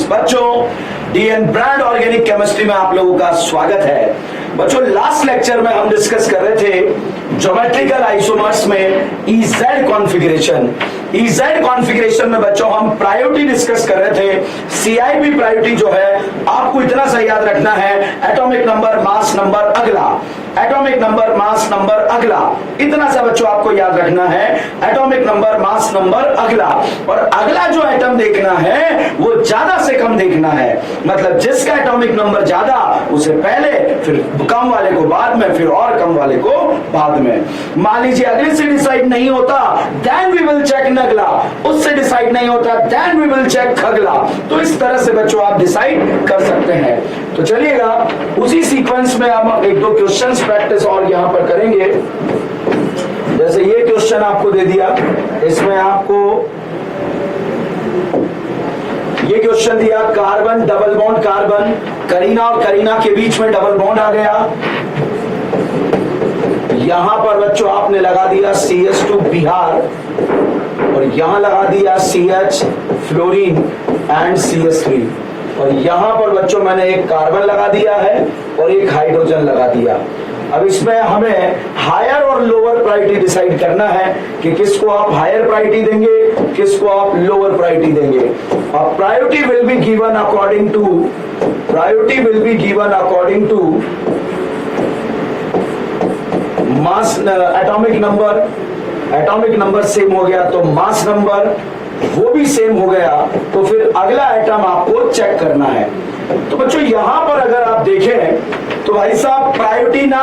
बच्चों DN brand organic chemistry में आप लोगों का स्वागत है। बच्चों लास्ट लेक्चर में हम डिस्कस कर रहे थे ज्योमेट्रिकल आइसोमर्स में इजेड कॉन्फ़िगरेशन। इजेड कॉन्फ़िगरेशन में बच्चों हम प्रायोरिटी डिस्कस कर रहे थे। सीआईपी प्रायोरिटी जो है आपको इतना सा याद रखना है, एटॉमिक नंबर मास नंबर अगला, एटॉमिक नंबर मास नंबर अगला, इतना सा बच्चों आपको याद रखना है, एटॉमिक नंबर मास नंबर अगला। और अगला जो एटम देखना है वो ज्यादा से कम देखना है, मतलब जिसका एटॉमिक नंबर ज्यादा उसे पहले, फिर कम वाले को बाद में, फिर और कम वाले को बाद में। मान लीजिए अगले से डिसाइड नहीं होता देन वी विल चेक नगला, उससे डिसाइड नहीं होता देन वी विल चेक खगला। तो इस तरह से बच्चों आप डिसाइड कर सकते हैं। तो चलिएगा उसी सीक्वेंस में हम एक दो क्वेश्चंस प्रैक्टिस और यहां पर करेंगे। जैसे ये क्वेश्चन आपको दे दिया, इसमें आपको ये क्वेश्चन दिया, carbon double bond carbon, Kareena और करीना के बीच में डबल बॉन्ड आ गया। यहां पर बच्चों आपने लगा दिया CH2 बिहार और यहां लगा दिया CH फ्लोरीन एंड CH3, और यहां पर बच्चों मैंने एक कार्बन लगा दिया है और एक हाइड्रोजन लगा दिया। अब इसमें हमें हायर और लोअर प्रायोरिटी डिसाइड करना है कि किसको आप हायर प्रायोरिटी देंगे, किसको आप लोअर प्रायोरिटी देंगे। और priority will be given according to mass, atomic number same हो गया तो मास नंबर वो भी सेम हो गया, तो फिर अगला एटम आपको चेक करना है। तो बच्चों यहां पर अगर आप देखें तो भाई साहब प्रायोरिटी ना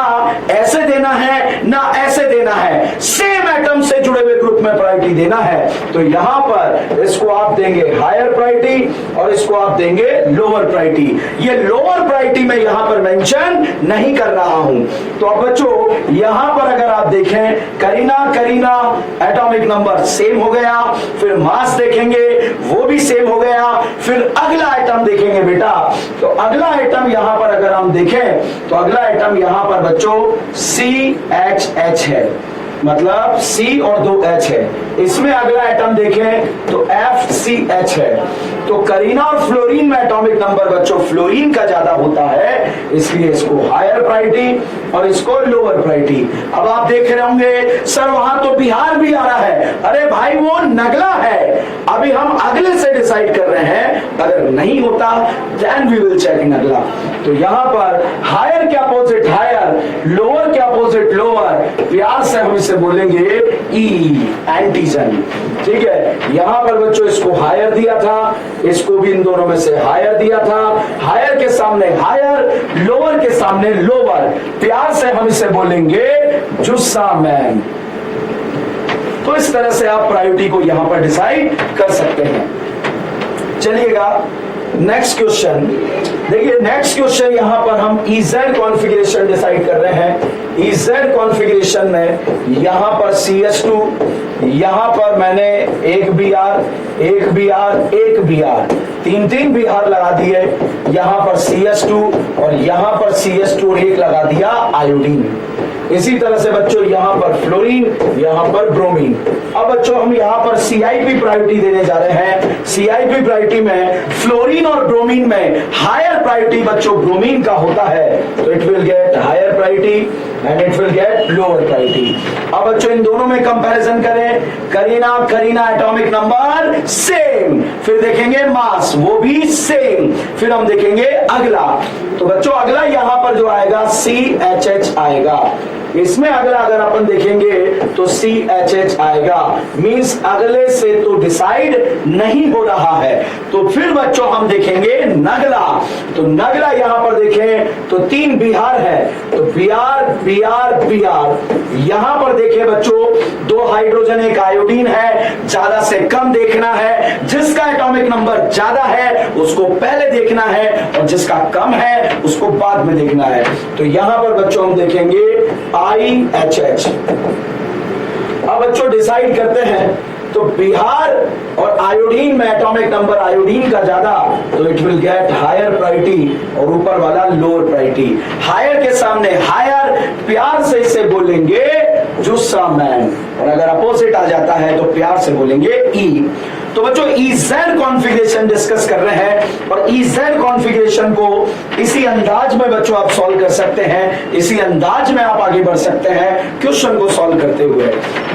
ऐसे देना है ना ऐसे देना है, सेम एटम से जुड़े हुए ग्रुप में प्रायोरिटी देना है। तो यहां पर इसको आप देंगे हायर प्रायोरिटी और इसको आप देंगे लोअर प्रायोरिटी। ये लोअर प्रायोरिटी मैं यहां पर मेंशन नहीं कर रहा हूं। तो अब बच्चों यहां पर अगर आप देखें करीना एटॉमिक नंबर सेम हो गया, फिर मास देखेंगे वो भी सेम हो गया, फिर अगला आइटम देखेंगे बेटा। तो अगला आइटम यहां पर अगर हम देखें तो अगला आइटम यहां पर बच्चों CHH है, मतलब C और 2 H है। इसमें अगला एटम देखें तो FCH है। तो करीना और फ्लोरीन में एटॉमिक नंबर बच्चों फ्लोरीन का ज्यादा होता है, इसलिए इसको हायर प्रायोरिटी और इसको लोअर प्रायोरिटी। अब आप देख रहे होंगे सर वहां तो बिहार भी आ रहा है, अरे भाई वो नगला है, अभी हम अगले से डिसाइड कर रहे हैं, अगर नहीं होता देन वी विल चेक नगला। तो यहां पर हायर के अपोजिट हायर, लोअर के अपोजिट लोअर, प्यार से हम इसे बोलेंगे ई एंटीजन। ठीक है, यहां पर बच्चों इसको हायर दिया था, इसको भी इन दोनों में से हायर दिया था, हायर के सामने हायर, लोअर के सामने लोअर, प्यार से हम इसे बोलेंगे जुस्सा मैन। तो इस तरह से आप प्रायोरिटी को यहां पर डिसाइड कर सकते हैं। चलिएगा नेक्स्ट क्वेश्चन देखिए। नेक्स्ट क्वेश्चन यहां पर हम इजेड कॉन्फ़िगरेशन डिसाइड कर रहे हैं। इजेड कॉन्फ़िगरेशन में यहां पर CH2, यहां पर मैंने एक Br, तीन बिहार लगा दिए, यहां पर CH2 और यहां पर CH2 और एक लगा दिया आयोडीन। इसी तरह से बच्चों यहां पर फ्लोरीन, यहां पर ब्रोमीन। अब बच्चों हम यहां पर CIP प्रायोरिटी देने जा रहे हैं। CIP प्रायोरिटी में फ्लोरीन और ब्रोमीन में हायर प्रायोरिटी बच्चों ब्रोमीन का होता है, तो it will get higher priority and it will get lower priority. अब बच्चों इन दोनों में कंपैरिजन करें, करीना एटॉमिक नंबर सेम, फिर देखेंगे मास वो भी सेम, फिर हम देखेंगे अगला। तो बच्चों अगला यहां पर जो आएगा CHH आएगा। इसमें अगला अगर अपन देखेंगे तो CHH आएगा, मींस अगले से तो डिसाइड नहीं हो रहा है। तो फिर बच्चों हम देखेंगे नगला। तो नगला यहां पर देखें तो 3 बिहार है, तो Br, यहां पर देखें बच्चों 2 हाइड्रोजन एक आयोडीन है, ज्यादा से कम देखना है, जिसका एटॉमिक नंबर ज्यादा है उसको पहले देखना है और जिसका कम है उसको बाद में देखना है। तो यहां पर बच्चों हम देखेंगे IHH। अब बच्चों डिसाइड करते हैं, तो बिहार और आयोडीन में एटॉमिक नंबर आयोडीन का ज्यादा, तो it will get higher priority और ऊपर वाला लोअर प्रायोरिटी। हायर के सामने हायर, प्यार से इसे बोलेंगे जुस्सा मैन, और अगर अपोजिट आ जाता है तो प्यार से बोलेंगे ई। तो बच्चों इजेड कॉन्फ़िगरेशन डिस्कस कर रहे हैं, और और EZ कॉन्फ़िगरेशन को इसी अंदाज में बच्चों आप सॉल्व कर सकते हैं, इसी अंदाज में आप आगे बढ़ सकते हैं क्वेश्चन को सॉल्व करते हुए।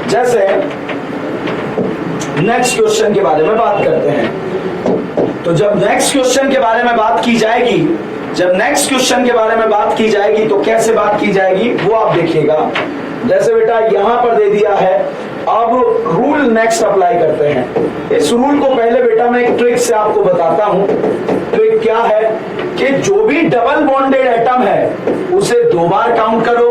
जैसे नेक्स्ट क्वेश्चन के बारे में बात करते हैं। तो जब नेक्स्ट क्वेश्चन के बारे में बात की जाएगी, जब नेक्स्ट क्वेश्चन के बारे में बात की जाएगी तो कैसे बात की जाएगी वो आप देखिएगा। जैसे बेटा यहां पर दे दिया है, अब रूल नेक्स्ट अप्लाई करते हैं। इस रूल को पहले बेटा मैं एक ट्रिक से आपको बताता हूं। ट्रिक क्या है कि जो भी डबल बॉन्डेड एटम है उसे 2 बार काउंट करो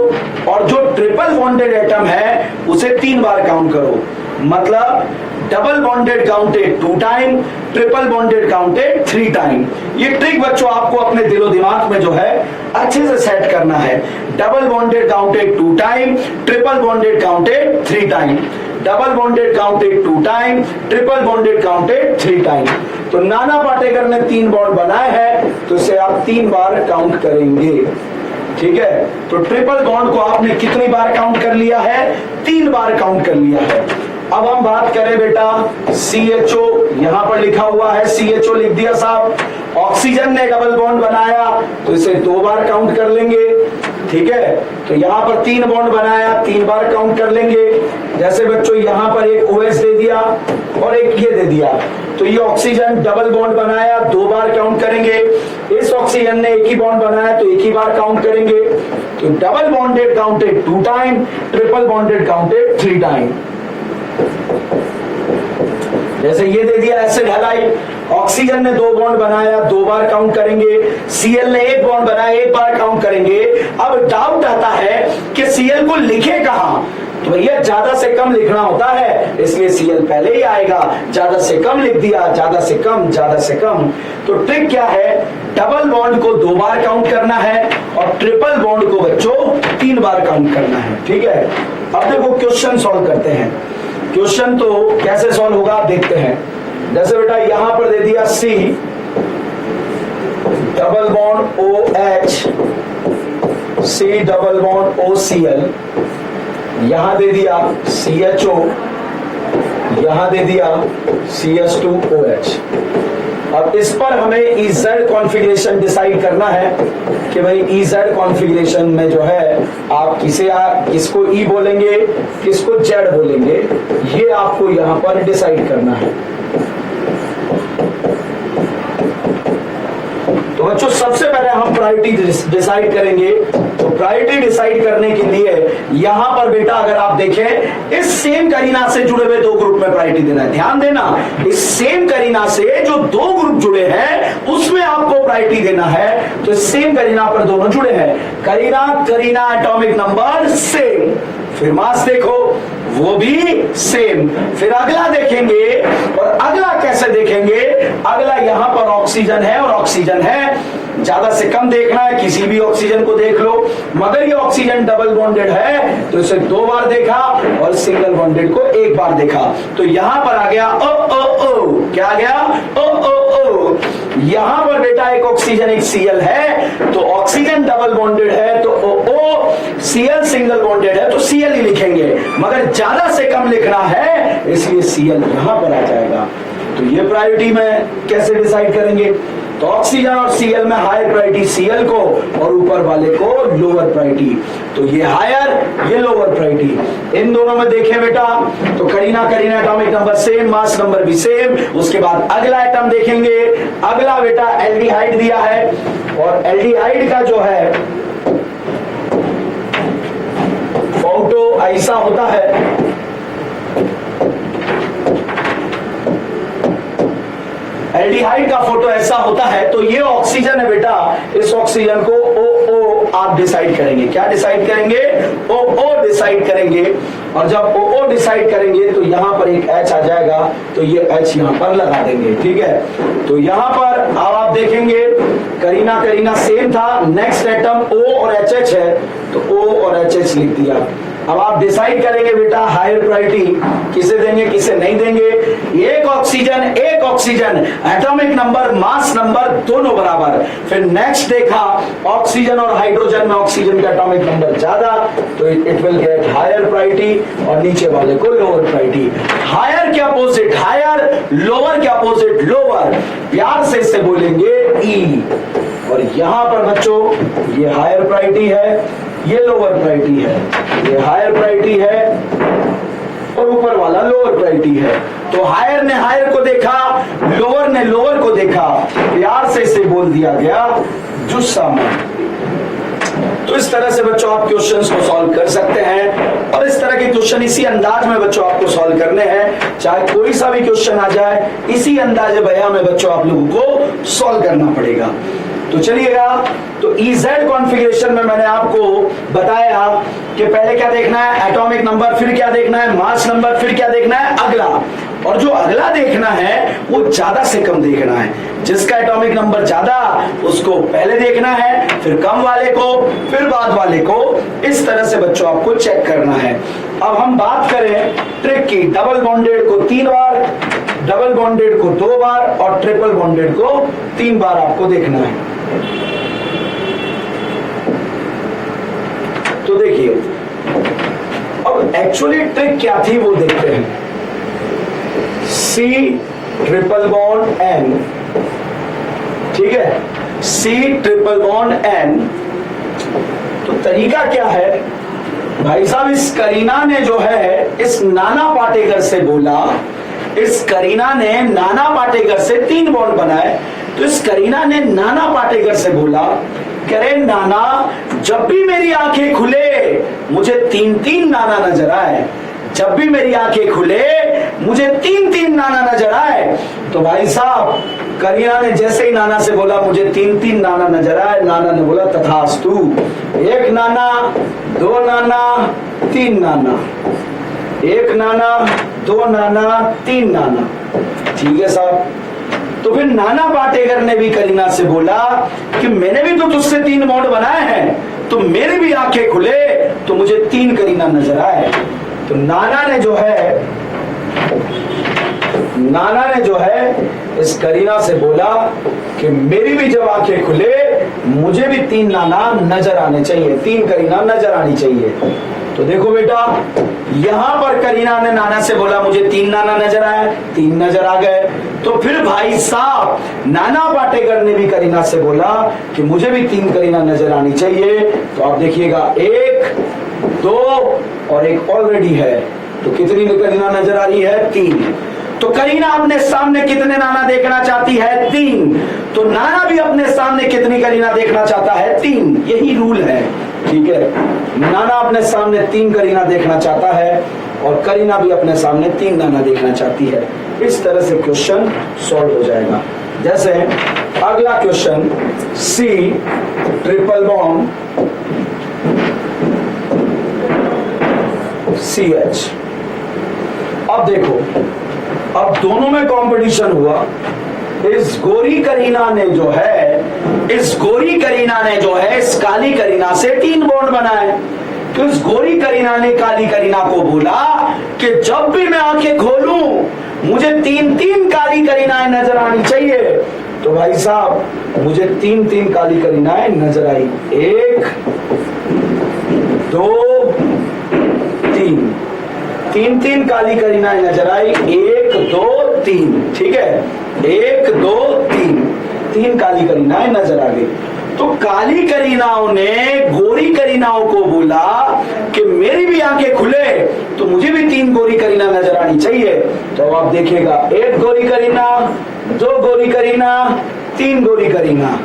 और जो ट्रिपल बॉन्डेड एटम है उसे 3 बार काउंट करो। मतलब double bonded counted 2 time, triple bonded counted 3 time. ये ट्रिक बच्चों आपको अपने दिलो दिमाग में जो है अच्छे से सेट करना है। Double bonded counted 2 time, triple bonded counted 3 time, double bonded counted 2 time, triple bonded counted 3 time. तो नाना पाटेकर ने 3 बॉन्ड बनाए हैं तो इसे आप 3 बार काउंट करेंगे। ठीक है, तो ट्रिपल बॉन्ड को आपने कितनी बार काउंट कर लिया है? 3 बार काउंट कर लिया है। अब हम बात करें बेटा CHO, यहां पर लिखा हुआ है CHO लिख दिया साहब। ऑक्सीजन ने डबल बॉन्ड बनाया तो इसे 2 बार काउंट कर लेंगे। ठीक है, तो यहां पर 3 बॉन्ड बनाया, 3 बार काउंट कर लेंगे। जैसे बच्चों यहां पर एक OH दे दिया और एक ये दे दिया, तो ये ऑक्सीजन डबल बॉन्ड बनाया, 2 बार काउंट करेंगे। इस ऑक्सीजन ने एक ही बॉन्ड बनाया तो एक ही बार काउंट करेंगे। तो double bonded counted 2 time, triple bonded counted 3 time. जैसे ये दे दिया एसिड हैलाइड, ऑक्सीजन ने 2 बॉन्ड बनाया, 2 बार काउंट करेंगे। Cl ने 1 बॉन्ड बनाया, 1 बार काउंट करेंगे। अब डाउट आता है कि Cl को लिखे कहां? तो भैया ज्यादा से कम लिखना होता है, इसलिए Cl पहले ही आएगा। ज्यादा से कम लिख दिया, ज्यादा से कम, ज्यादा से कम। तो ट्रिक क्या है? डबल बॉन्ड को 2 बार काउंट करना है और ट्रिपल बॉन्ड को बच्चों 3 बार काउंट करना है। ठीक है, अब देखो क्वेश्चन सॉल्व करते हैं। क्वेश्चन तो कैसे सॉल्व होगा आप देखते हैं। जैसे बेटा यहां पर दे दिया C double bond OH, C double bond OCl, यहां दे दिया CHO, यहां दे दिया CH2OH। अब इस पर हमें EZ कॉन्फ़िगरेशन डिसाइड करना है कि भाई EZ कॉन्फ़िगरेशन में जो है आप किसको E बोलेंगे, किसको Z बोलेंगे, ये आपको यहां पर डिसाइड करना है। तो बच्चों सबसे पहले हम प्रायोरिटी डिसाइड करेंगे। तो प्रायोरिटी डिसाइड करने के लिए यहां पर बेटा अगर आप देखें, इस सेम करीना से जुड़े हुए 2 ग्रुप में प्रायोरिटी देना है। ध्यान देना, इस सेम करीना से जो 2 ग्रुप जुड़े हैं उसमें आपको प्रायोरिटी देना है। तो सेम करीना पर दोनों जुड़े हैं, करीना एटॉमिक नंबर सेम, फिर मास देखो वो भी सेम। फिर अगला देखेंगे, और अगला कैसे देखेंगे? अगला यहां पर ऑक्सीजन है और ऑक्सीजन है, ज्यादा से कम देखना है, किसी भी ऑक्सीजन को देख लो। मगर ये ऑक्सीजन डबल बॉन्डेड है तो इसे 2 बार देखा और सिंगल बॉन्डेड को 1 बार देखा। तो यहां पर आ गया ओ, क्या आ गया? ओ। यहां पर बेटा एक ऑक्सीजन एक Cl है, तो ऑक्सीजन डबल बॉन्डेड है तो O, Cl सिंगल बॉन्डेड है तो Cl ही लिखेंगे। मगर ज्यादा से कम लिखना है इसलिए Cl यहां पर आ जाएगा। तो ये प्रायोरिटी में कैसे डिसाइड करेंगे? तो ऑक्सीजन और Cl में हायर प्रायोरिटी Cl को और ऊपर वाले को लोअर प्रायोरिटी। तो ये हायर, ये लोअर प्रायोरिटी। इन दोनों में देखें बेटा तो Kareena atomic number same, mass number भी सेम। उसके बाद अगला एटम देखेंगे, अगला बेटा एल्डिहाइड दिया है, और एल्डिहाइड का जो है फोटो ऐसा होता है। एल्डिहाइड का फोटो ऐसा होता है। तो ये ऑक्सीजन है बेटा, इस ऑक्सीजन को OO आप डिसाइड करेंगे। क्या डिसाइड करेंगे? OO डिसाइड करेंगे। और जब OO डिसाइड करेंगे तो यहां पर एक H आ जाएगा, तो ये H यहां पर लगा देंगे। ठीक है, तो यहां पर अब आप देखेंगे करीना सेम था। नेक्स्ट एटम O और HH है तो O और HH लिख दिया। अब आप डिसाइड करेंगे बेटा हायर प्रायोरिटी किसे देंगे किसे नहीं देंगे। एक oxygen atomic number mass number दोनों बराबर। फिर नेक्स्ट देखा ऑक्सीजन और हाइड्रोजन में ऑक्सीजन का एटॉमिक नंबर ज्यादा तो it will get higher priority और नीचे वाले को लोअर प्रायोरिटी। हायर के अपोजिट हायर, लोअर के अपोजिट लोअर, प्यार से इसे बोलेंगे ई। और यहां पर बच्चों ये हायर प्रायोरिटी है, ये लोअर प्रायोरिटी है, ये हायर प्रायोरिटी है और ऊपर वाला लोअर प्रायोरिटी है। तो हायर ने हायर को देखा, लोअर ने लोअर को देखा, प्यार से इसे बोल दिया गया जुस्सा में। तो इस तरह से बच्चों आप क्वेश्चंस को सॉल्व कर सकते हैं और इस तरह के क्वेश्चन इसी अंदाज में बच्चों आपको सॉल्व करने हैं। चाहे कोई सा भी क्वेश्चन आ जाए इसी अंदाज बयां में बच्चों आप लोगों को सॉल्व करना पड़ेगा। तो चलिएगा, तो EZ कॉन्फ़िगरेशन में मैंने आपको बताया कि पहले क्या देखना है एटॉमिक नंबर, फिर क्या देखना है मास नंबर, फिर क्या देखना है अगला। और जो अगला देखना है वो ज्यादा से कम देखना है। जिसका एटॉमिक नंबर ज्यादा उसको पहले देखना है, फिर कम वाले को, फिर बाद वाले को। इस तरह से बच्चों आपको चेक करना है। अब हम बात करें ट्रिक की। डबल बॉन्डेड को 3 बार, डबल बॉन्डेड को 2 बार और ट्रिपल बॉन्डेड को 3 बार आपको देखना है। तो देखिए अब एक्चुअली ट्रिक क्या थी वो देखते हैं। C ट्रिपल बॉन्ड N, ठीक है, C ट्रिपल बॉन्ड N। तो तरीका क्या है भाई साहब, इस करीना ने जो है इस नाना पाटेकर से बोला, इस करीना ने नाना पाटेकर से 3 बॉन्ड बनाए। तो इस करीना ने नाना पाटेकर से बोला करे नाना जब भी मेरी आंखें खुले मुझे 3-3 नाना नजर आए, जब भी मेरी आंखें खुले मुझे 3-3 नाना नजर आए। तो भाई साहब करीना ने जैसे ही नाना से बोला मुझे 3-3 नाना नजर आए, नाना ने बोला तथास्तु। 1 नाना, 2 नाना, 3 नाना, 1 नाना, 2 नाना, 3 नाना, ठीक है साहब। तो फिर नाना पाटेकर ने भी करीना से बोला कि मैंने भी तो तुझसे 3 बॉन्ड बनाए हैं, तो मेरी भी आंखें खुले तो मुझे 3 करीना नजर आए। तो नाना ने जो है इस करीना से बोला कि मेरी भी जब आंखें खुले मुझे भी 3 नाना नजर आने चाहिए, 3 करीना नजर आनी चाहिए। तो देखो बेटा यहां पर करीना ने नाना से बोला मुझे 3 नाना नजर आए, 3 नजर आ गए। तो फिर भाई साहब नाना पाटेकर ने भी करीना से बोला कि मुझे भी 3 करीना नजर आनी चाहिए। तो आप देखिएगा 1, 2 और 1 ऑलरेडी है, तो कितनी करीना नजर आ रही है 3। तो करीना अपने सामने कितने नाना देखना चाहती है 3। तो नाना भी अपने सामने कितनी करीना देखना चाहता है 3। यही रूल है, ठीक है। नाना अपने सामने 3 करीना देखना चाहता है और करीना भी अपने सामने 3 नाना देखना चाहती है। इस तरह से क्वेश्चन सॉल्व हो जाएगा। जैसे अगला question C triple bond CH। अब देखो अब दोनों में कंपटीशन हुआ। इस गोरी करीना ने जो है इस काली करीना से 3 बॉन्ड बनाए। तो इस गोरी करीना ने काली करीना को बोला कि जब भी मैं आंखें खोलूं मुझे 3-3 काली करीनाएं नजर आनी चाहिए। तो भाई साहब मुझे 3-3 काली करीनाएं नजर आई, 1, 2, 3, 3-3 काली करीनाएं नजर आई, 1, 2, 3, ठीक है, 1, 2, 3 काली करीनाएं नजर आ गई। तो काली करीनाओं ने गोरी करीनाओं को बोला कि मेरी भी आंखें खुले तो मुझे भी 3 गोरी करीना नजर आनी चाहिए। तो आप देखिएगा 1 गोरी करीना, 2 गोरी करीना, 3 गोरी करीना,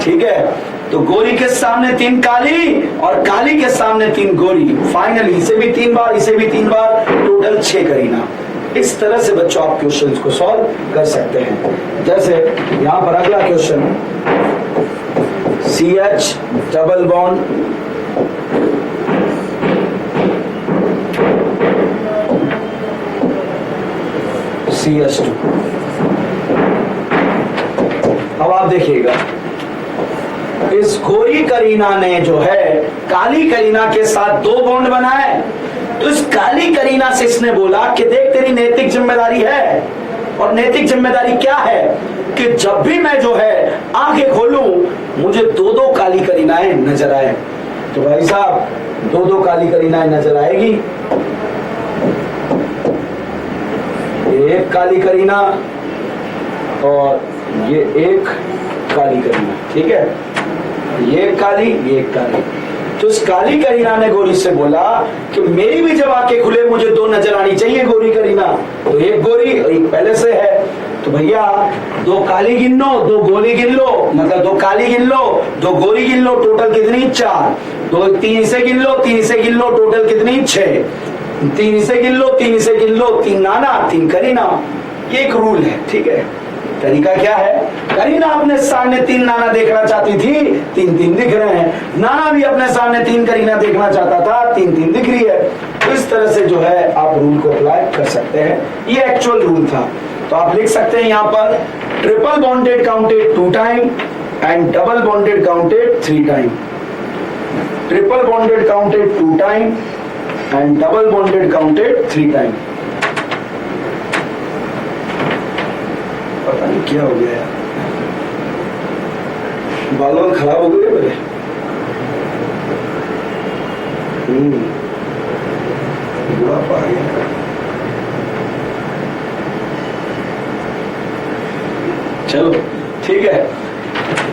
ठीक है। तो गोरी के सामने 3 काली और काली के सामने 3 गोरी, फाइनली इसे भी 3 बार, इसे भी 3 बार, टोटल 6 करीना। इस तरह से बच्चों आप क्वेश्चंस को सॉल्व कर सकते हैं। जैसे यहां पर अगला question CH double bond CH2। अब आप देखिएगा इस गोरी करीना ने जो है काली करीना के साथ 2 बॉन्ड बनाए। तो इस काली करीना से इसने बोला कि देख तेरी नैतिक जिम्मेदारी है, और नैतिक जिम्मेदारी क्या है कि जब भी मैं जो है आंखें खोलूं मुझे दो दो काली करीनाएं नजर आए। तो भाई साहब दो दो काली करीनाएं नजर आएगी, एक काली करीना और ये एक काली करीना, ठीक है, ये काली ये एक काली। तो इस काली करीना ने गोरी से बोला कि मेरी भी जब आंखें खुले मुझे दो नजर आनी चाहिए गोरी करीना, तो एक गोरी और एक पहले से है, तो भैया दो काली गिन लो दो गोरी गिन लो, मतलब दो काली गिन लो दो गोरी गिन लो, टोटल कितनी 4, दो 3 से गिन लो 3 से गिन लो, टोटल कितनी 6, 3 से गिन लो 3 से गिन लो, 3 नाना 3 करीना। ये एक रूल है, ठीक है। तरीका क्या है, करीना अपने सामने 3 नाना देखना चाहती थी, 3 दिख रहे हैं, नाना भी अपने सामने 3 करीना देखना चाहता था, 3 दिख रही है। तो इस तरह से जो है आप रूल को अप्लाई कर सकते हैं, ये एक्चुअल रूल था। तो आप लिख सकते हैं यहाँ पर triple bonded counted 2 time and double bonded counted 3 time, triple bonded counted 2 time and double bonded counted 3 time. पता नहीं क्या हो गया यार, बाल खराब हो गए मेरे। बुढ़ापा आ गया। चलो ठीक है,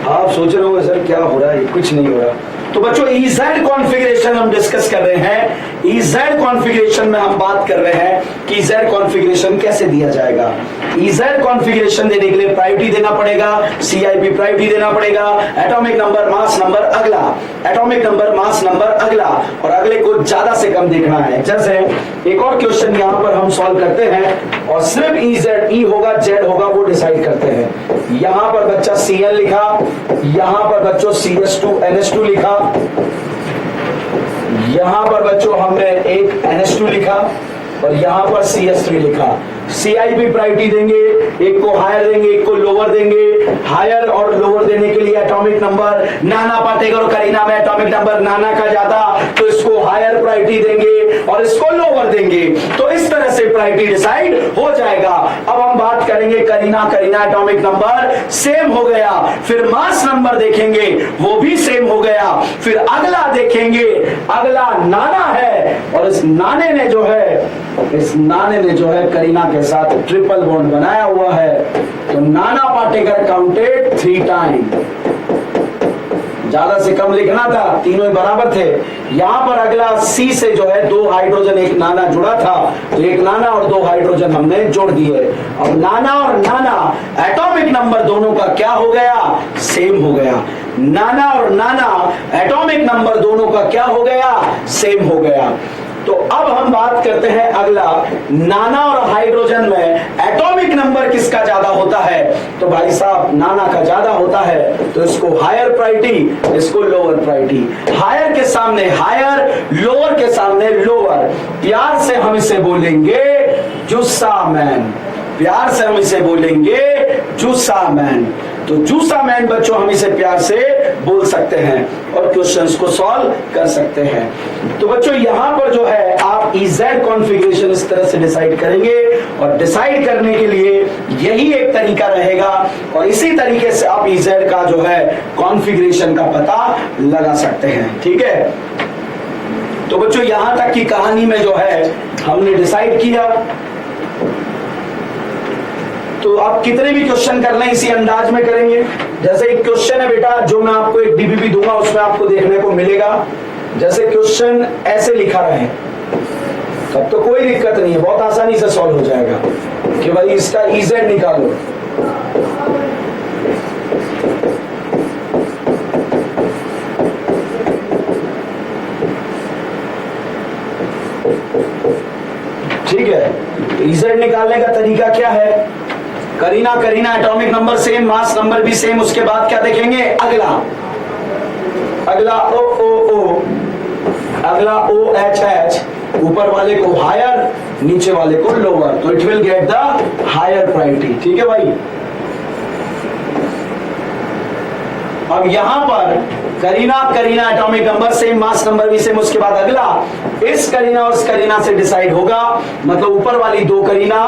आप सोच रहे हो सर क्या हो रहा है, कुछ नहीं हो रहा। तो बच्चों EZ कॉन्फ़िगरेशन हम डिस्कस कर रहे हैं। EZ कॉन्फ़िगरेशन में हम बात कर रहे हैं कि EZ कॉन्फ़िगरेशन कैसे दिया जाएगा। EZ कॉन्फ़िगरेशन देने के लिए प्रायोरिटी देना पड़ेगा, CIP प्रायोरिटी देना पड़ेगा, एटॉमिक नंबर मास नंबर अगला, एटॉमिक नंबर मास नंबर अगला, और अगले को ज्यादा से कम देखना है। जैसे एक और क्वेश्चन यहाँ पर हम सॉल्व करते हैं और सिर्फ EZ E होगा Z होगा वो डिसाइड करते हैं। यहाँ पर बच्चा Cl लिखा, यहाँ पर बच्चों CH2NH2 लिखा, यहां पर बच्चों हमने एक NH2 लिखा और यहां पर CH3 लिखा। CIP प्रायोरिटी देंगे, एक को हायर देंगे एक को लोअर देंगे। हायर और लोअर देने के लिए एटॉमिक नंबर नाना पाटेकर और करीना में एटॉमिक नंबर नाना का ज्यादा, तो इसको हायर प्रायोरिटी देंगे और इसको लोअर देंगे। तो इस तरह से प्रायोरिटी डिसाइड हो जाएगा। अब हम बात करेंगे करीना, करीना एटॉमिक नंबर सेम हो गया, फिर मास नंबर देखेंगे वो भी सेम हो गया, फिर अगला देखेंगे, अगला नाना है और इस नाने ने जो है करीना के साथ ट्रिपल बॉन्ड बनाया हुआ है। तो नाना पाटेकर काउंटेड 3 टाइम, ज्यादा से कम लिखना था, तीनों ही बराबर थे। यहां पर अगला C से जो है 2 हाइड्रोजन एक नाना जुड़ा था, तो एक नाना और 2 हाइड्रोजन हमने जोड़ दिए। अब नाना और नाना एटॉमिक नंबर दोनों का क्या हो गया, सेम हो गया। नाना और नाना एटॉमिक नंबर दोनों का क्या हो गया, सेम हो गया। तो अब हम बात करते हैं अगला, नाना और हाइड्रोजन में एटॉमिक नंबर किसका ज्यादा होता है। तो भाई साहब नाना का ज्यादा होता है, तो इसको हायर प्रायोरिटी, इसको लोअर प्रायोरिटी। हायर के सामने हायर, लोअर के सामने लोअर। प्यार से हम इसे बोलेंगे जुस्सा मैन, प्यार से हम इसे बोलेंगे जुस्सा मैन। तो जूसा मैन बच्चों हम इसे प्यार से बोल सकते हैं और क्वेश्चंस को सॉल्व कर सकते हैं। तो बच्चों यहां पर जो है आप EZ कॉन्फ़िगरेशन इस तरह से डिसाइड करेंगे और डिसाइड करने के लिए यही एक तरीका रहेगा और इसी तरीके से आप EZ का जो है कॉन्फ़िगरेशन का पता लगा सकते हैं। ठीक है, तो बच्चों यहां तक की कहानी में जो है हमने डिसाइड किया। तो आप कितने भी क्वेश्चन करना है इसी अंदाज में करेंगे। जैसे एक क्वेश्चन है बेटा जो मैं आपको एक DBB दूंगा उसमें आपको देखने को मिलेगा, जैसे क्वेश्चन ऐसे लिखा रहे तब तो कोई दिक्कत नहीं है, बहुत आसानी से सॉल्व हो जाएगा कि भाई इसका EZ निकालो। ठीक है, EZ निकालने का तरीका क्या है, करीना करीना atomic number same, mass number भी सेम, उसके बाद क्या देखेंगे, अगला ओ ओ ओ, अगला OHH, ऊपर वाले को हायर नीचे वाले को लोअर, तो it will get the higher priority. ठीक है भाई, अब यहां पर करीना करीना atomic number same, mass number भी सेम। उसके बाद अगला इस करीना और इस करीना से डिसाइड होगा, मतलब ऊपर वाली दो करीना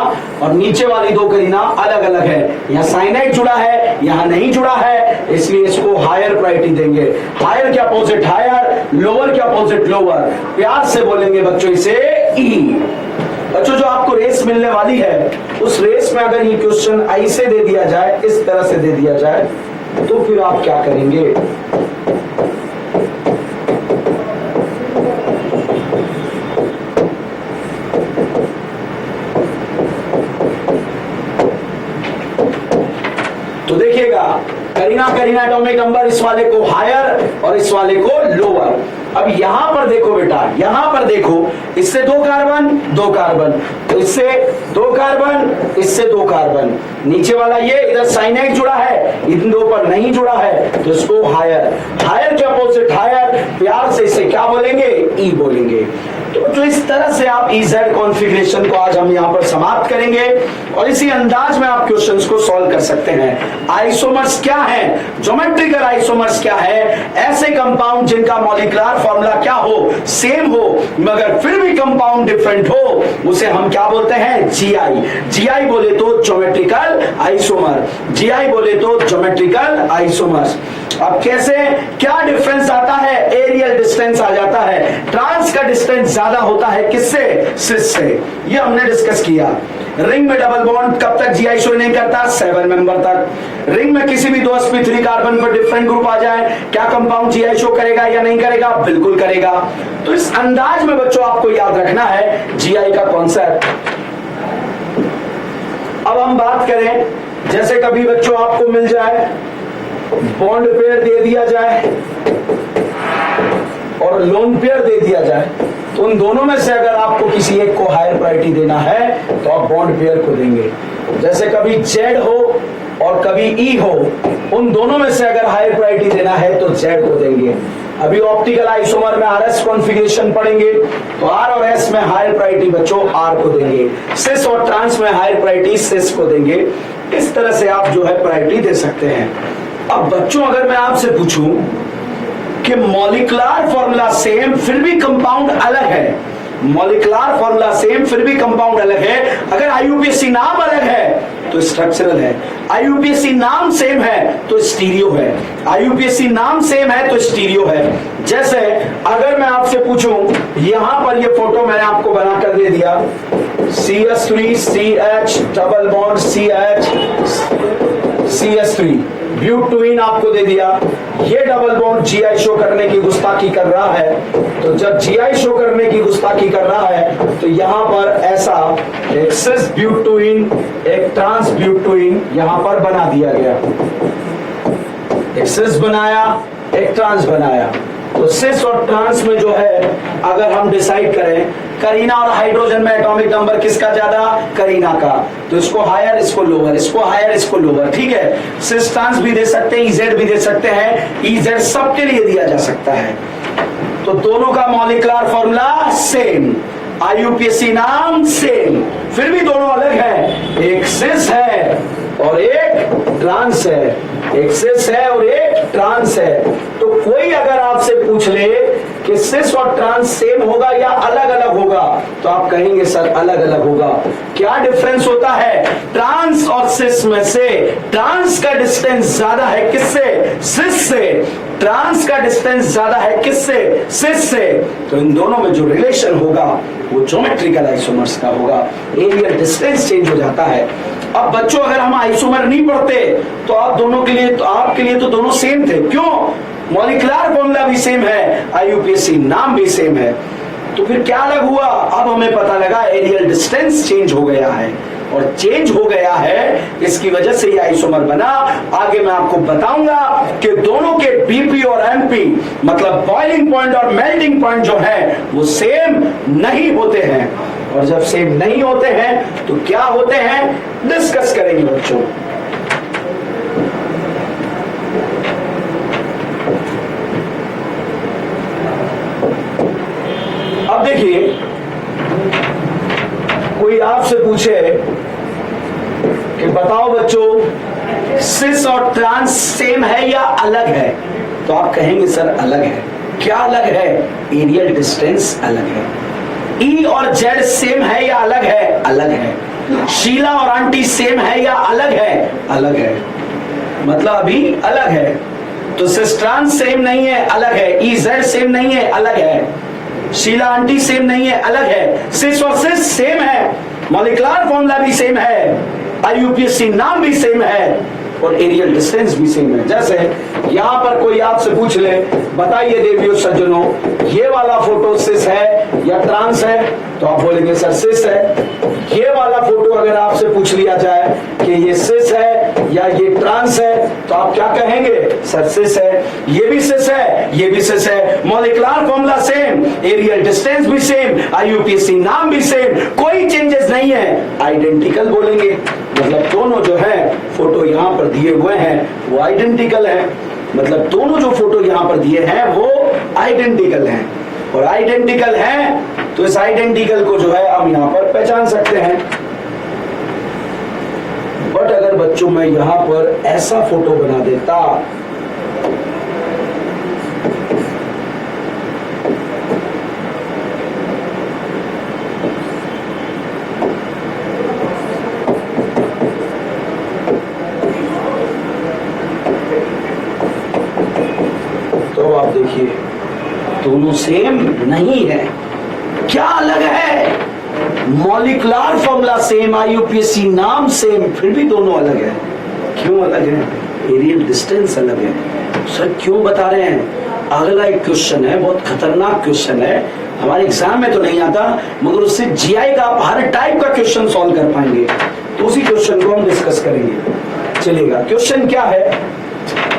और नीचे वाली दो करीना अलग अलग है। यहाँ साइनाइड जुड़ा है, यहाँ नहीं जुड़ा है, इसलिए इसको हायर प्रायोरिटी देंगे। हायर के अपोजिट हायर, लोअर के अपोजिट लोअर, प्यार से बोलेंगे बच्चों इसे ई। बच्चों जो आपको रेस मिलने वाली है, उस रेस में अगर ये क्वेश्चन ऐसे दे दिया जाए, इस तरह से दे दिया जाए, तो फिर आप क्या करेंगे? तो देखिएगा करीना करीना एटॉमिक नंबर, इस वाले को हायर और इस वाले को लोअर। अब यहां पर देखो बेटा, यहां पर देखो, इससे दो कार्बन दो कार्बन, तो इससे दो कार्बन, इससे दो कार्बन, नीचे वाला ये इधर साइनाइड जुड़ा है, इन दो पर नहीं जुड़ा है, तो इसको हायर। हायर के अपोजिट हायर, प्यार से इसे क्या बोलेंगे? ई बोलेंगे। तो इस तरह से आप इजेड कॉन्फ़िगरेशन को आज हम यहाँ पर समाप्त करेंगे और इसी अंदाज में आप क्वेश्चंस को सॉल्व कर सकते हैं। आइसोमर्स क्या है, ज्योमेट्रिकल आइसोमर्स क्या है? ऐसे कंपाउंड जिनका मॉलिक्यूलर फॉर्मूला क्या हो, सेम हो, मगर फिर भी कंपाउंड डिफरेंट हो, उसे हम क्या बोलते हैं? जीआई। जीआई बोले तो ज्योमेट्रिकल आइसोमर, जीआई बोले तो ज्योमेट्रिकल आइसोमर्स। अब कैसे, क्या डिफरेंस आता है? एरियल डिस्टेंस आ जाता है। ट्रांस का डिस्टेंस ज्यादा होता है किससे? सिस से। ये हमने डिस्कस किया। रिंग में डबल बॉन्ड कब तक जीआई शो नहीं करता? 7 मेंबर तक। रिंग में किसी भी दो sp3 कार्बन पर डिफरेंट ग्रुप आ जाए, क्या कंपाउंड जीआई शो करेगा या नहीं करेगा? बिल्कुल करेगा। तो इस अंदाज में बच्चों आपको याद रखना है जीआई का कॉन्सेप्ट। अब हम बात करें, जैसे कभी बच्चों आपको मिल जाए बॉन्ड पेयर दे दिया जाए और लोन पेयर दे दिया जाए, तो उन दोनों में से अगर आपको किसी एक को हायर प्रायोरिटी देना है तो आप बॉन्ड पेयर को देंगे। जैसे कभी जेड हो और कभी ई हो, उन दोनों में से अगर हायर प्रायोरिटी देना है तो जेड को देंगे। अभी ऑप्टिकल आइसोमर में आरएस कॉन्फ़िगरेशन पढ़ेंगे, तो आर और एस में हायर प्रायोरिटी बच्चों आर को देंगे, सिस और ट्रांस में हायर प्रायोरिटी सिस को देंगे। इस तरह से आप जो है प्रायोरिटी दे सकते हैं। अब बच्चों अगर मैं आपसे पूछूं कि मॉलिक्यूलर फॉर्मूला सेम फिर भी कंपाउंड अलग है, मॉलिक्यूलर फॉर्मूला सेम फिर भी कंपाउंड अलग है, अगर आईयूपीएसी नाम अलग है तो स्ट्रक्चरल है, आईयूपीएसी नाम सेम है तो स्टीरियो है, आईयूपीएसी नाम सेम है तो स्टीरियो है। जैसे अगर मैं आपसे पूछूं, यहां पर ये फोटो मैंने आपको बनाकर दे दिया, CH3 CH double bond CH CH3 butane आपको दे दिया। ये डबल बॉन्ड जीआई शो करने की गुस्ताखी कर रहा है, तो जब जीआई शो करने की गुस्ताखी कर रहा है तो यहां पर ऐसा एक सिस ब्यूटेन एक ट्रांस ब्यूटेन यहां पर बना दिया गया, एक सिस बनाया एक ट्रांस बनाया। तो सिस और ट्रांस में जो है अगर हम डिसाइड करें करीना और हाइड्रोजन में एटॉमिक नंबर किसका ज्यादा? करीना का, तो इसको हायर इसको लोअर, इसको हायर इसको लोअर, ठीक है। सिस ट्रांस भी दे सकते हैं, इजेड भी दे सकते हैं, इजेड सबके लिए दिया जा सकता है। तो दोनों का मॉलिक्यूलर फॉर्मूला सेम, आईयूपीएसी नाम सेम, फिर भी दोनों अलग है, एक सिस है और एक ट्रांस है, एक सिस है और एक ट्रांस है। तो कोई अगर आपसे पूछ ले कि सिस और ट्रांस सेम होगा या अलग अलग होगा, तो आप कहेंगे सर अलग अलग होगा। क्या डिफरेंस होता है? ट्रांस और सिस में से ट्रांस का डिस्टेंस ज्यादा है किससे? सिस से। ट्रांस का डिस्टेंस ज्यादा है किससे? सिस से। तो इन दोनों में जो रिलेशन होगा वो ज्योमेट्रिकल आइसोमर्स का होगा, एरियल डिस्टेंस चेंज हो जाता है। अब बच्चों अगर हम आइसोमर नहीं पढ़ते तो आप दोनों के लिए, तो आपके लिए तो दोनों सेम थे। क्यों? मॉलिक्यूलर फॉर्मूला भी सेम है, आईयूपीएसी नाम भी सेम है। तो फिर क्या अलग हुआ? अब हमें पता लगा एरियल डिस्टेंस चेंज हो गया है, और चेंज हो गया है इसकी वजह से ये आइसोमर बना। आगे मैं आपको बताऊंगा कि दोनों के बीपी और एमपी मतलब बॉइलिंग पॉइंट और मेल्टिंग पॉइंट जो है वो सेम नहीं होते हैं, और जब सेम नहीं होते हैं तो क्या होते हैं डिस्कस करेंगे बच्चों। अब देखिए, कोई आपसे पूछे कि बताओ बच्चों सिस और ट्रांस सेम है या अलग है, तो आप कहेंगे सर अलग है। क्या अलग है? एरियल डिस्टेंस अलग है। ई और जेड सेम है या अलग है? अलग है। शीला और आंटी सेम है या अलग है? अलग है। मतलब अभी अलग है। तो सिस्ट्रान सेम नहीं है, अलग है। ई जेड सेम नहीं है, अलग है। शीला आंटी सेम नहीं है, अलग है। सिस और सिस सेम है, मॉलिक्यूलर फॉर्मूला भी सेम है, आईयूपीएसी नाम भी सेम है और एरियल डिस्टेंस भी सेम है। जैसे यहां पर कोई आपसे पूछ ले, बताइए देवियों सज्जनों, ये वाला फोटो सिस है या ट्रांस है? तो आप बोलेंगे सर सिस है। ये वाला फोटो अगर आपसे पूछ लिया जाए कि ये सिस है या ये ट्रांस है, तो आप क्या कहेंगे? सर सिस है। ये भी सिस है, ये भी सिस है, molecular formula same, aerial distance भी सेम, आईयूपीएसी नाम भी सेम, कोई चेंजेस नहीं है, आइडेंटिकल बोलेंगे। मतलब दोनों जो है फोटो यहां पर दिए हुए हैं वो आइडेंटिकल है। मतलब दोनों जो फोटो यहां पर दिए हैं वो आइडेंटिकल हैं, और आइडेंटिकल हैं तो इस आइडेंटिकल को जो है हम यहां पर पहचान सकते हैं। बट अगर बच्चों मैं यहां पर ऐसा फोटो बना देता, तो आप देखिए दोनों सेम नहीं है। क्या अलग है? मॉलिक्यूलर फॉर्मूला सेम, आईयूपीएसी नाम सेम, फिर भी दोनों अलग है। क्यों अलग है? एरियल डिस्टेंस अलग है। सर क्यों बता रहे हैं? अगला एक क्वेश्चन है, बहुत खतरनाक क्वेश्चन है, हमारे एग्जाम में तो नहीं आता, मगर उससे जीआई का आप हर टाइप का क्वेश्चन सॉल्व कर पाएंगे। तो उसी क्वेश्चन को हम डिस्कस करेंगे, चलेगा। क्वेश्चन क्या है?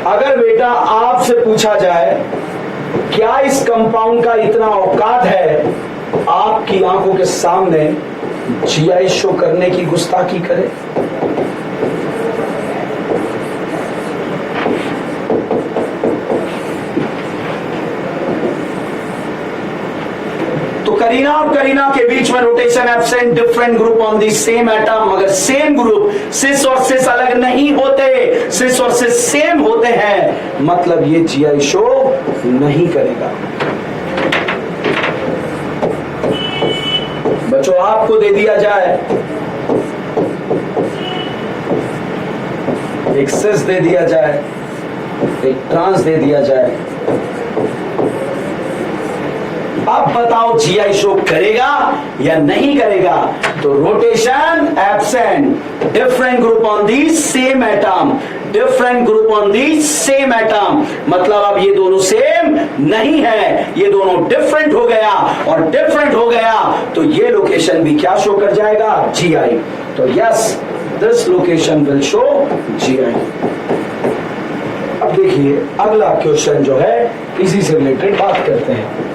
अगर बेटा आपसे पूछा जाए क्या इस कंपाउंड का इतना औकात है आपकी आंखों के सामने जीआई शो करने की, गुस्ताखी करे? तो करीना और करीना के बीच में rotation absent, different group on the same atom, मगर सेम ग्रुप, सिस और सिस अलग नहीं होते, सिस और सिस सेम होते हैं, मतलब ये जीआई शो नहीं करेगा। बच्चों आपको दे दिया जाए एक सिस दे दिया जाए, एक ट्रांस दे दिया जाए, अब बताओ जीआई शो करेगा या नहीं करेगा? तो rotation absent, different group on the same atom, different group on the same atom, मतलब अब ये दोनों सेम नहीं है, ये दोनों डिफरेंट हो गया, और डिफरेंट हो गया तो ये लोकेशन भी क्या शो कर जाएगा? जीआई। तो yes, this location will show GI. अब देखिए अगला क्वेश्चन जो है इसी से रिलेटेड बात करते हैं।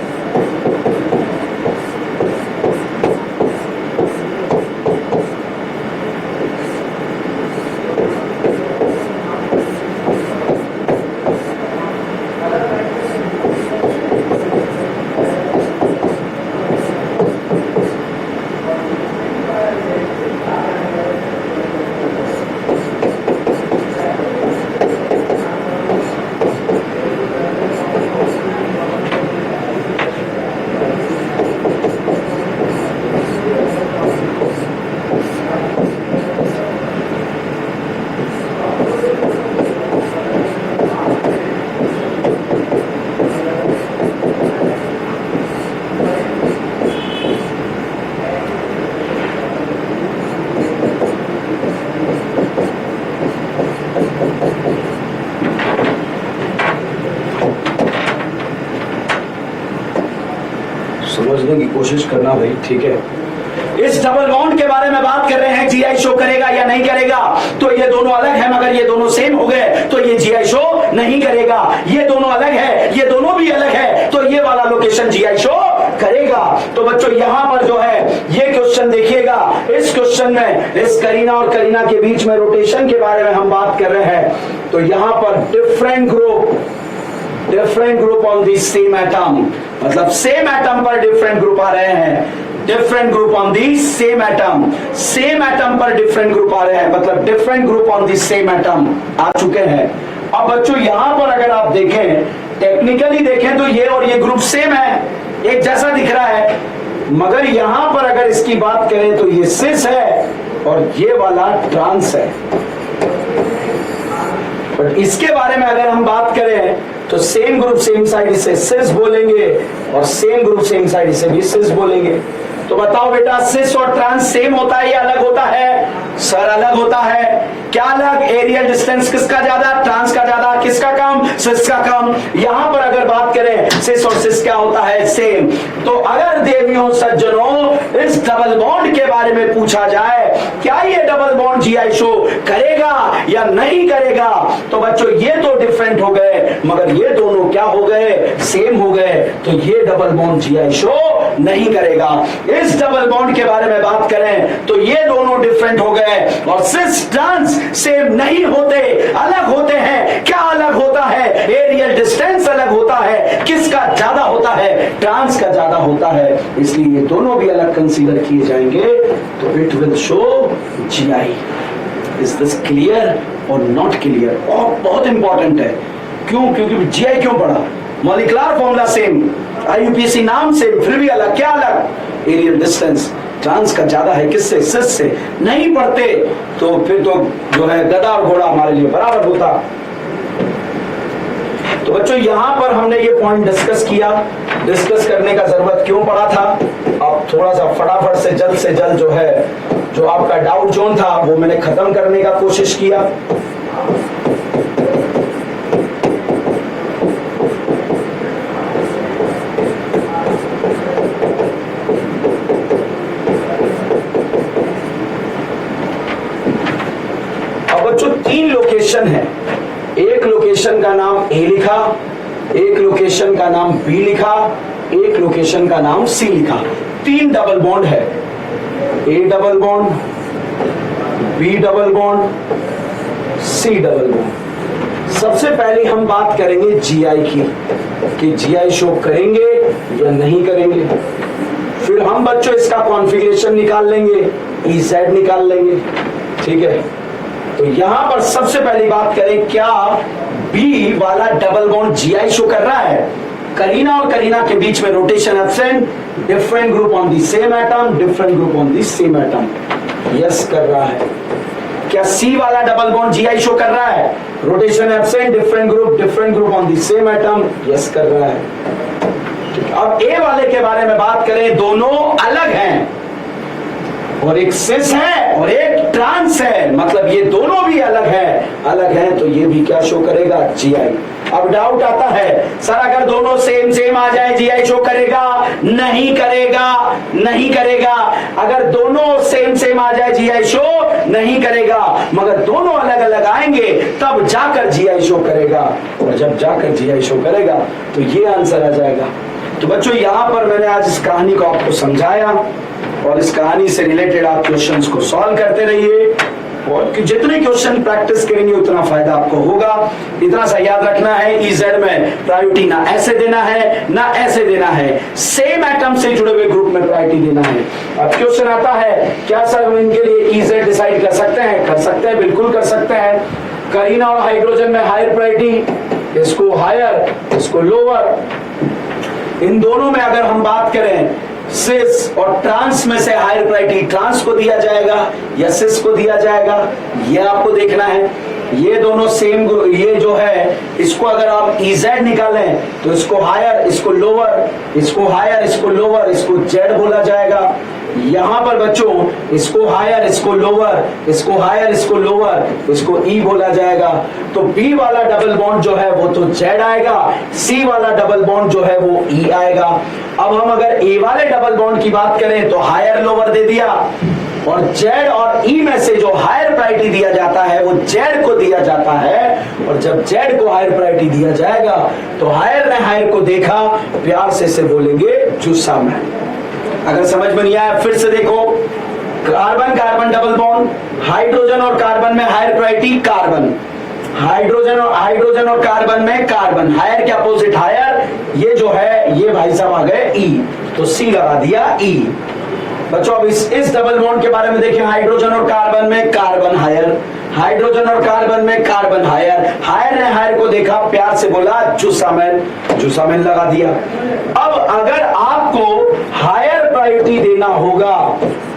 समझने की कोशिश करना भाई, ठीक है। इस डबल बॉन्ड के बारे में बात कर रहे हैं, जीआई शो करेगा या नहीं करेगा? तो ये दोनों अलग है, मगर ये दोनों सेम हो गए तो ये जीआई शो नहीं करेगा। ये दोनों अलग है, ये दोनों भी अलग है, तो ये वाला लोकेशन जीआई शो करेगा। तो बच्चों यहां पर जो है ये क्वेश्चन देखिएगा, इस क्वेश्चन में इस करीना और करीना के बीच में रोटेशन के बारे में हम बात कर रहे हैं। तो यहां पर different group on the same atom, मतलब सेम एटम पर डिफरेंट ग्रुप आ रहे हैं, different group on the same atom पर डिफरेंट ग्रुप आ रहे हैं, मतलब different group on the same atom आ चुके हैं। अब बच्चों यहां पर अगर आप देखें, टेक्निकली देखें तो ये और ये ग्रुप सेम है, एक जैसा दिख रहा है, मगर यहां पर अगर इसकी बात करें तो ये सिस है और ये वाला ट्रांस है। बट इसके बारे में अगर हम बात करें तो सेम ग्रुप सेम साइड इसे सिस बोलेंगे और सेम ग्रुप सेम साइड इसे भी सिस बोलेंगे। तो बताओ बेटा, सिस और ट्रांस सेम होता है या अलग होता है? सर अलग होता है। क्या अलग? एरियल डिस्टेंस किसका ज्यादा? ट्रांस का ज्यादा। किसका कम? सिस का कम। यहां पर अगर बात करें सिस और सिस क्या होता है? सेम। तो अगर देवियों सज्जनों इस डबल बॉन्ड के बारे में पूछा जाए, क्या ये डबल बॉन्ड जीआई शो करेगा या नहीं करेगा, तो बच्चों ये तो डिफरेंट हो गए, मगर ये दोनों क्या हो गए? सेम हो गए। तो ये डबल बॉन्ड जीआई शो नहीं करेगा। इस डबल बॉन्ड के बारे में बात करें तो ये दोनों डिफरेंट हो गए और सिस ट्रांस सेम नहीं होते, अलग होते हैं। क्या अलग होता है? एरियल डिस्टेंस अलग होता है। किसका ज्यादा होता है? ट्रांस का ज्यादा होता है। इसलिए ये दोनों भी अलग कंसीडर किए जाएंगे। तो it will show GI. Is this clear और नॉट क्लियर? बहुत इंपॉर्टेंट है। क्यों? क्योंकि जीआई क्यों पढ़ा? मॉलिक्यूलर फॉर्मूला सेम, आईयूपीएसी नाम सेम, फिर भी अलग। क्या अलग? एरियल डिस्टेंस ट्रांस का ज्यादा है। किससे? सिस से। नहीं पढ़ते तो फिर तो जो है गधा और घोड़ा हमारे लिए बराबर होता। तो बच्चों यहां पर हमने ये पॉइंट डिस्कस किया। डिस्कस करने का जरूरत क्यों पड़ा था? अब थोड़ा सा फटाफट से जल्द जो है, जो आपका डाउट जोन था वो मैंने खत्म करने का कोशिश किया। बच्चों 3 लोकेशन है। एक लोकेशन का नाम ए लिखा, एक लोकेशन का नाम बी लिखा, एक लोकेशन का नाम सी लिखा। 3 डबल बॉन्ड है। A double bond, B double bond, C double bond. सबसे पहले हम बात करेंगे जीआई की, कि जीआई शो करेंगे या नहीं करेंगे। फिर हम बच्चों इसका कॉन्फ़िगरेशन निकाल लेंगे, EZ निकाल लेंगे। ठीक है, तो यहां पर सबसे पहली बात करें, क्या बी वाला डबल बॉन्ड जीआई शो कर रहा है? करीना और करीना के बीच में rotation absent, different group on the same atom, different group on the same atom. Yes कर रहा है। क्या सी वाला डबल बॉन्ड जीआई शो कर रहा है? Rotation absent, different group on the same atom. Yes कर रहा है। अब ए वाले के बारे में बात करें, दोनों अलग हैं और एक सिस है और एक ट्रांस है, मतलब ये दोनों भी अलग है तो ये भी क्या शो करेगा? जीआई। अब डाउट आता है, सर अगर दोनों सेम आ जाए जीआई शो करेगा? नहीं करेगा। अगर दोनों सेम आ जाए जीआई शो नहीं करेगा, मगर दोनों अलग अलग आएंगे तब जाकर जीआई शो करेगा। और जब जाकर जीआई शो करेगा तो ये आंसर आ जाएगा। तो बच्चों यहां पर मैंने आज इस कहानी को आपको समझाया और इस कहानी से रिलेटेड आप क्वेश्चंस को सॉल्व करते रहिए और जितने क्वेश्चन प्रैक्टिस करेंगे उतना फायदा आपको होगा। इतना सा याद रखना है, EZ में प्रायोरिटी ना ऐसे देना है ना ऐसे देना है, सेम एटम से जुड़े हुए ग्रुप में प्रायोरिटी देना है। अब क्वेश्चन आता है, क्या सर हम इनके लिए EZ डिसाइड कर सकते हैं? कर सकते हैं, बिल्कुल कर सकते हैं। करीना और हाइड्रोजन में हायर प्रायोरिटी, इसको हायर इसको लोअर। इन दोनों में अगर हम बात करें, सिस और ट्रांस में से हायर प्रायोरिटी ट्रांस को दिया जाएगा या सिस को दिया जाएगा, ये आपको देखना है। ये दोनों सेम, ये जो है इसको अगर आप EZ निकालें तो इसको हायर इसको लोअर, इसको हायर इसको लोअर, इसको Z बोला जाएगा। यहां पर बच्चों इसको हायर इसको लोअर, इसको हायर इसको लोअर, इसको E बोला जाएगा। तो B वाला डबल बॉन्ड जो है वो तो Z आएगा, C वाला डबल बॉन्ड जो है वो E आएगा। अब हम अगर A वाले डबल बॉन्ड की बात करें तो हायर लोअर दे दिया और Z और E में से जो हायर प्रायोरिटी दिया जाता है वो Z को दिया जाता है। और जब Z को हायर प्रायोरिटी दिया जाएगा तो हायर ने हायर को देखा, प्यार से इसे बोलेंगे जुस्सा में। अगर समझ में नहीं आया फिर से देखो, carbon carbon double bond, hydrogen और कार्बन में हायर प्रायोरिटी कार्बन, हाइड्रोजन और कार्बन में कार्बन, हायर के अपोजिट हायर, ये जो है ये भाई साहब आ गए E, तो C लगा दिया E। बच्चों अब इस डबल बॉन्ड के बारे में देखें, हाइड्रोजन और कार्बन में कार्बन हायर, हाइड्रोजन और कार्बन में कार्बन हायर, हायर ने हायर को देखा, प्यार से बोला जुसामेन, जुसामेन लगा दिया। अब अगर आपको हायर प्रायोरिटी देना होगा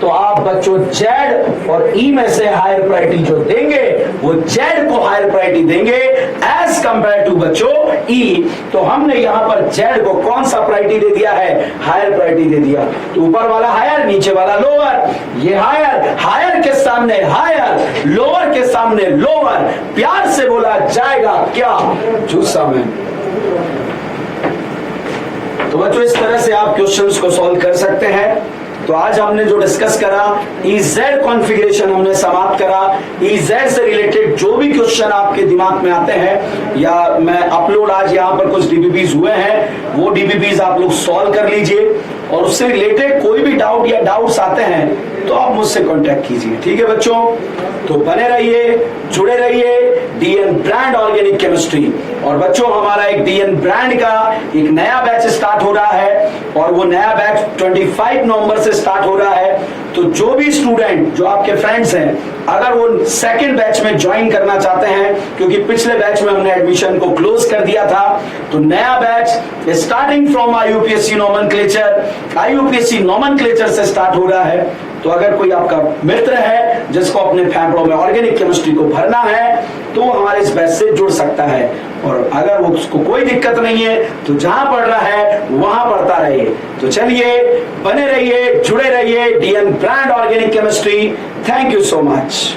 तो आप बच्चों जेड और ई में से हायर प्रायोरिटी जो देंगे वो जेड को हायर प्रायोरिटी देंगे एज कंपेयर टू बच्चों ई। तो हमने यहां पर जेड को कौन सा प्रायोरिटी दे दिया है, हायर प्रायोरिटी दे दिया। तो ऊपर वाला हायर, नीचे वाला लोअर, ये हायर, हायर के सामने हायर, लोअर के सामने लोअर, प्यार से बोला जाएगा क्या, जुसामेन। तो बच्चों इस तरह से आप क्वेश्चंस को सॉल्व कर सकते हैं। तो आज हमने जो डिस्कस करा, EZ कॉन्फ़िगरेशन हमने समाप्त करा। EZ से रिलेटेड जो भी क्वेश्चन आपके दिमाग में आते हैं या मैं अपलोड आज यहाँ पर कुछ DBBs हुए हैं, वो DBBs आप लोग सॉल्व कर लीजिए और उससे रिलेटेड कोई भी डाउट या डाउट्स आते हैं तो आप मुझसे कांटेक्ट कीजिए, ठीक है बच्चों। तो बने रहिए, जुड़े रहिए DN ब्रांड ऑर्गेनिक केमिस्ट्री। और बच्चों हमारा एक DN ब्रांड का एक नया बैच स्टार्ट हो रहा है और वो नया बैच 25 नवंबर से स्टार्ट हो रहा है। तो जो भी स्टूडेंट, जो आपके फ्रेंड्स हैं, अगर वो सेकेंड बैच में ज्वाइन करना चाहते हैं, क्योंकि पिछले बैच में हमने एडमिशन को क्लोज कर दिया था, तो नया batch starting from IUPAC nomenclature, IUPAC nomenclature से स्टार्ट हो रहा है। तो अगर कोई आपका मित्र है जिसको अपने फेफड़ों में ऑर्गेनिक केमिस्ट्री को भरना है तो वो हमारे इस बैच से जुड़ सकता है। और अगर वो उसको कोई दिक्कत नहीं है तो जहां पढ़ रहा है वहां पढ़ता रहे। तो चलिए बने रहिए, जुड़े रहिए DN brand organic chemistry. Thank you so much.